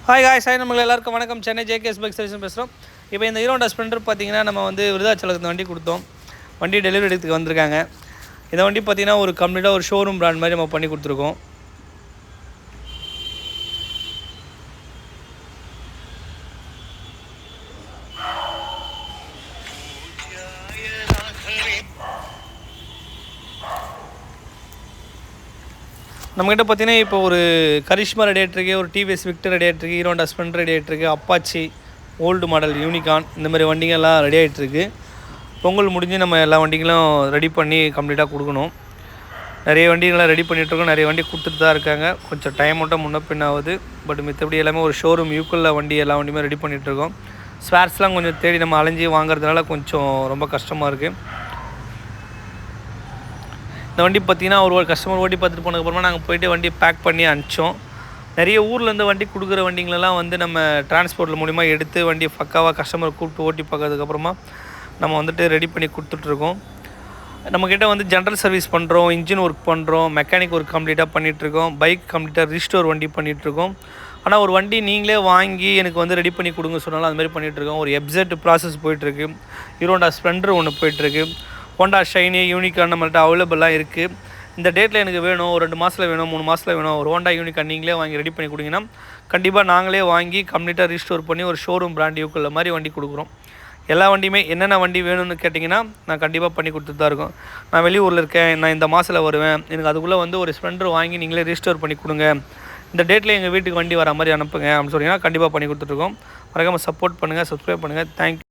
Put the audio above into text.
Hi guys, நம்ம எல்லாருக்கும் வணக்கம். சென்னை ஜேகேஎஸ் பைக் சர்வீஸ் பேசுகிறோம். இப்போ இந்த ஹீரோ ஹோண்டா ஸ்ப்ளெண்டர் பார்த்தீங்கன்னா நம்ம வந்து விருதாச்சலத்துக்கு வண்டி கொடுத்தோம். வண்டி டெலிவரி எடுத்துக்கு வந்திருக்காங்க. இந்த வண்டி பார்த்தீங்கன்னா ஒரு கம்ப்ளீட்டாக ஒரு ஷோரூம் பிராண்ட் மாதிரி நம்ம பண்ணி கொடுத்துருக்கோம். நம்மகிட்ட பார்த்தீங்கன்னா இப்போ ஒரு கரிஷ்மா ரெடி ஆகிட்டுருக்கு, ஒரு டிவிஎஸ் விக்டர் ரெடி ஆகிட்டுருக்கு, ஹீரோ ஹோண்டா ஸ்ப்ளெண்டர் ரெடி ஆகிட்டுருக்கு, அப்பாச்சி ஓல்டு மாடல் யூனிகான், இந்த மாதிரி வண்டிங்கெல்லாம் ரெடி ஆகிட்டுருக்கு. பொங்கல் முடிஞ்சு நம்ம எல்லா வண்டிகளும் ரெடி பண்ணி கம்ப்ளீட்டாக கொடுக்கணும். நிறைய வண்டிகள்லாம் ரெடி பண்ணிகிட்ருக்கோம். நிறைய வண்டி கொடுத்துட்டு தான் இருக்காங்க. கொஞ்சம் டைம் மட்டும் முன்ன பின் ஆகுது. பட் மித்தபடி எல்லாமே ஒரு ஷோரூம் யூக்குள்ள வண்டி எல்லா வண்டியுமே ரெடி பண்ணிகிட்ருக்கோம். ஸ்பேர்ஸ்லாம் கொஞ்சம் தேடி நம்ம அலைஞ்சி வாங்குறதுனால கொஞ்சம் ரொம்ப கஷ்டமாக இருக்குது. இந்த வண்டி பார்த்திங்கன்னா ஒரு கஸ்டமர் ஓட்டி பார்த்துட்டு போனதுக்கப்புறமா நாங்கள் போய்ட்டு வண்டி பேக் பண்ணி அனுப்பிச்சோம். நிறைய ஊர்லேருந்து வண்டி கொடுக்குற வண்டிங்களெல்லாம் வந்து நம்ம டிரான்ஸ்போர்ட்டில் மூலிமா எடுத்து வண்டி பக்காவாக கஸ்டமர் கூப்பிட்டு ஓட்டி பார்க்கறதுக்கப்புறமா நம்ம வந்துட்டு ரெடி பண்ணி கொடுத்துட்ருக்கோம். நம்மக்கிட்ட வந்து ஜென்ரல் சர்வீஸ் பண்ணுறோம், இன்ஜின் ஒர்க் பண்ணுறோம், மெக்கானிக் ஒர்க் கம்ப்ளீட்டாக பண்ணிகிட்ருக்கோம், பைக் கம்ப்ளீட்டாக ரீஸ்டோர் வண்டி பண்ணிகிட்ருக்கோம். ஆனால் ஒரு வண்டி நீங்களே வாங்கி எனக்கு வந்து ரெடி பண்ணி கொடுங்க சொன்னாலும் அது மாதிரி பண்ணிகிட்ருக்கோம். ஒரு எப்செட் ப்ராசஸ் போயிட்டுருக்கு. ஹீரோ ஹோண்டா ஸ்ப்ளெண்டர் ஒன்று போயிட்டுருக்கு. ஹோண்டா ஷைனி, யூனிகான் நம்மள்ட்ட அவைலபிளாக இருக்குது. இந்த டேட்டில் எனக்கு வேணும், ஒரு 2 மாதத்தில் வேணும், 3 மாதத்தில் வேணும், ஒரு ஹோண்டா யூனிகான் நீங்களே வாங்கி ரெடி பண்ணி கொடுங்கன்னா கண்டிப்பாக நாங்களே வாங்கி கம்ப்ளீட்டாக ரீஸ்டோர் பண்ணி ஒரு ஷோரூம் பிராண்ட் யூக்குள்ள மாதிரி வண்டி கொடுக்குறோம். எல்லா வண்டியுமே என்னென்ன வண்டி வேணும்னு கேட்டிங்கன்னா நான் கண்டிப்பாக பண்ணி கொடுத்துட்டு தான் இருக்கோம். நான் வெளியூரில் இருக்கேன், நான் இந்த மாதத்தில் வருவேன், எனக்கு அதுக்குள்ளே வந்து ஒரு ஸ்ப்ளெண்டர் வாங்கி நீங்களே ரீஸ்டோர் பண்ணி கொடுங்க, இந்த டேட்டில் எங்கள் வீட்டுக்கு வண்டி வர மாதிரி அனுப்புங்க அப்படின்னு சொன்னீங்கன்னா கண்டிப்பாக பண்ணி கொடுத்துட்ருக்கோம். மறக்காமல் சப்போர்ட் பண்ணுங்கள், சப்ஸ்கிரைப் பண்ணுங்கள். தேங்க்யூ.